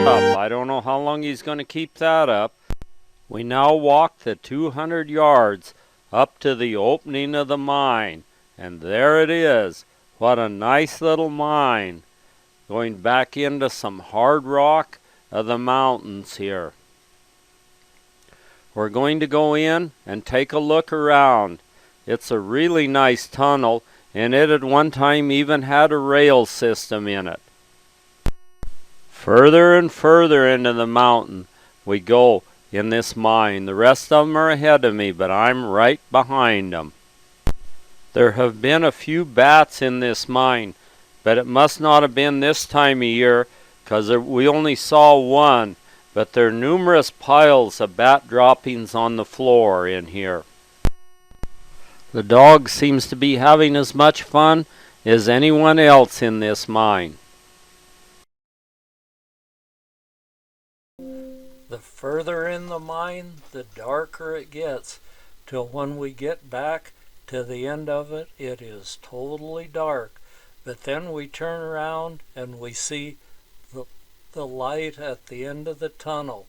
up. I don't know how long he's going to keep that up. We now walk the 200 yards up to the opening of the mine. And there it is. What a nice little mine. Going back into some hard rock of the mountains here. We're going to go in and take a look around. It's a really nice tunnel, and it at one time even had a rail system in it. Further and further into the mountain we go in this mine. The rest of them are ahead of me, but I'm right behind them. There have been a few bats in this mine, but it must not have been this time of year, because we only saw one, but there are numerous piles of bat droppings on the floor in here. The dog seems to be having as much fun as anyone else in this mine. The further in the mine, the darker it gets, till when we get back to the end of it, it is totally dark. But then we turn around and we see the light at the end of the tunnel.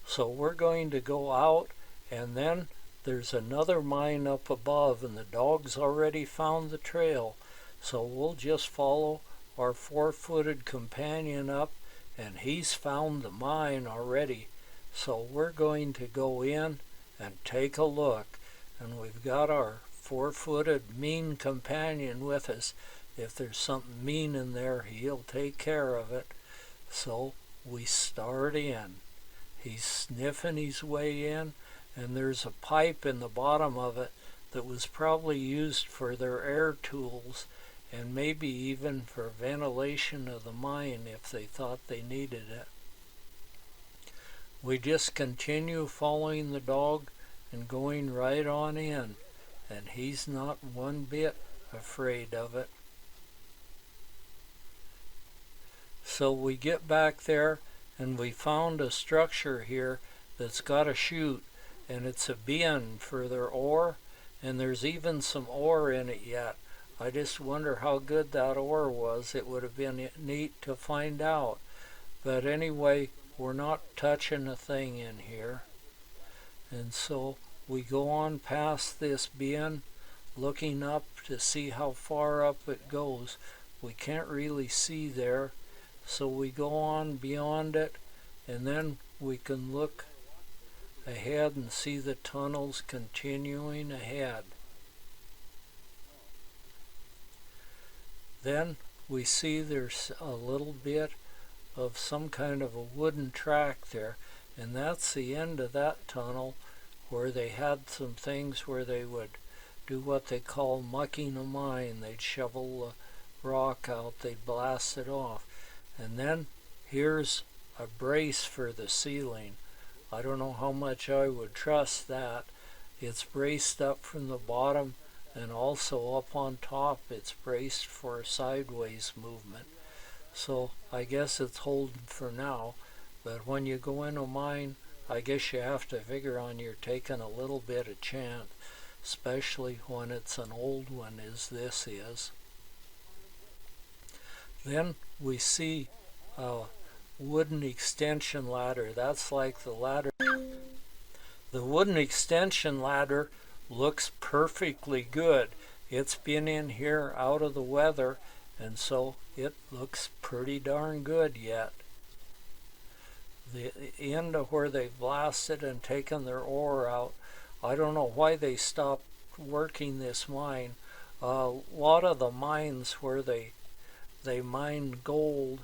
So we're going to go out, and then there's another mine up above, and the dog's already found the trail. So we'll just follow our four-footed companion up, and he's found the mine already. So we're going to go in and take a look. And we've got our four-footed mean companion with us. If there's something mean in there, he'll take care of it. So we start in. He's sniffing his way in, and there's a pipe in the bottom of it that was probably used for their air tools, and maybe even for ventilation of the mine if they thought they needed it. We just continue following the dog and going right on in, and he's not one bit afraid of it. So we get back there, and we found a structure here that's got a chute, and it's a bin for their ore, and there's even some ore in it yet. I just wonder how good that ore was. It would have been neat to find out. But anyway, we're not touching a thing in here. And so we go on past this bin, looking up to see how far up it goes. We can't really see there, so we go on beyond it, and then we can look ahead and see the tunnels continuing ahead. Then we see there's a little bit of some kind of a wooden track there, and that's the end of that tunnel, where they had some things where they would do what they call mucking a mine. They'd shovel the rock out, they'd blast it off, and then here's a brace for the ceiling. I don't know how much I would trust that. It's braced up from the bottom, and also up on top it's braced for sideways movement. So I guess it's holding for now, but when you go in a mine, I guess you have to figure on you're taking a little bit of chance, especially when it's an old one as this is. Then we see a wooden extension ladder. That's like the ladder. The wooden extension ladder looks perfectly good. It's been in here out of the weather, and so it looks pretty darn good yet. The end of where they've blasted and taken their ore out, I don't know why they stopped working this mine. A lot of the mines where they mined gold,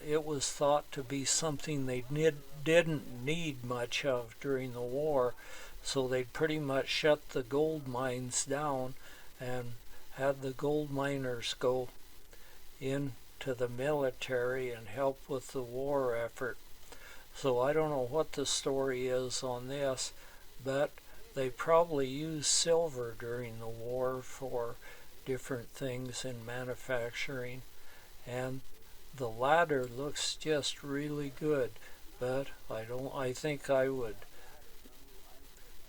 it was thought to be something they didn't need much of during the war, so they'd pretty much shut the gold mines down and had the gold miners go into the military and help with the war effort. So I don't know what the story is on this, but they probably used silver during the war for different things in manufacturing. And the ladder looks just really good, but I think I would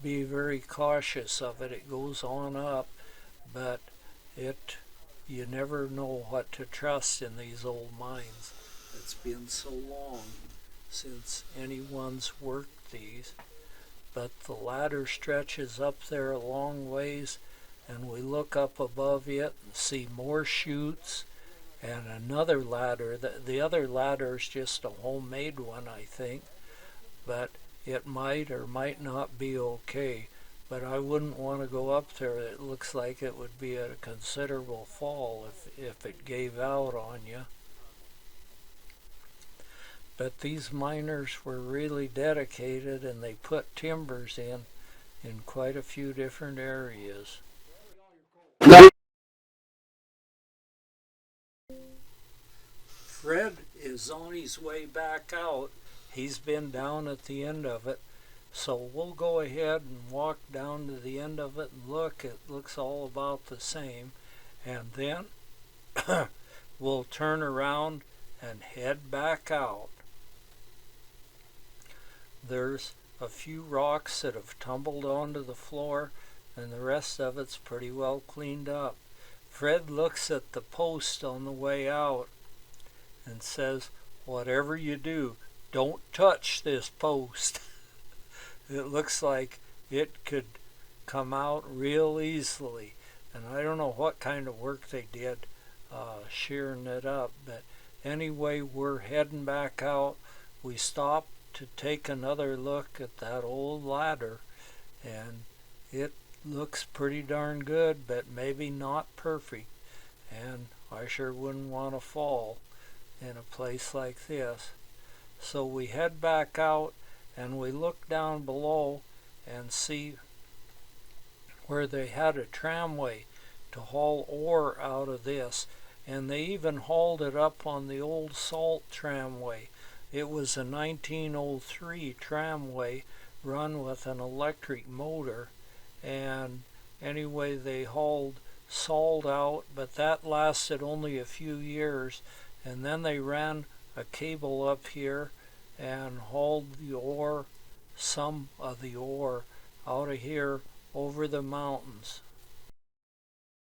be very cautious of it. It goes on up, but you never know what to trust in these old mines. It's been so long. since anyone's worked these, but the ladder stretches up there a long ways, and we look up above it and see more chutes and another ladder. The other ladder is just a homemade one, I think, but it might or might not be okay. But I wouldn't want to go up there. It looks like it would be a considerable fall if it gave out on you. But these miners were really dedicated, and they put timbers in quite a few different areas. Fred is on his way back out. He's been down at the end of it. So we'll go ahead and walk down to the end of it and look. It looks all about the same. And then we'll turn around and head back out. There's a few rocks that have tumbled onto the floor, and the rest of it's pretty well cleaned up. Fred looks at the post on the way out and says, "Whatever you do, don't touch this post." It looks like it could come out real easily, and I don't know what kind of work they did shearing it up, but anyway, we're heading back out. We stopped to take another look at that old ladder, and it looks pretty darn good, but maybe not perfect, and I sure wouldn't want to fall in a place like this. So we head back out and we look down below and see where they had a tramway to haul ore out of this, and they even hauled it up on the old salt tramway. It was a 1903 tramway run with an electric motor, and anyway, they hauled salt out, but that lasted only a few years, and then they ran a cable up here and hauled the ore, some of the ore, out of here over the mountains.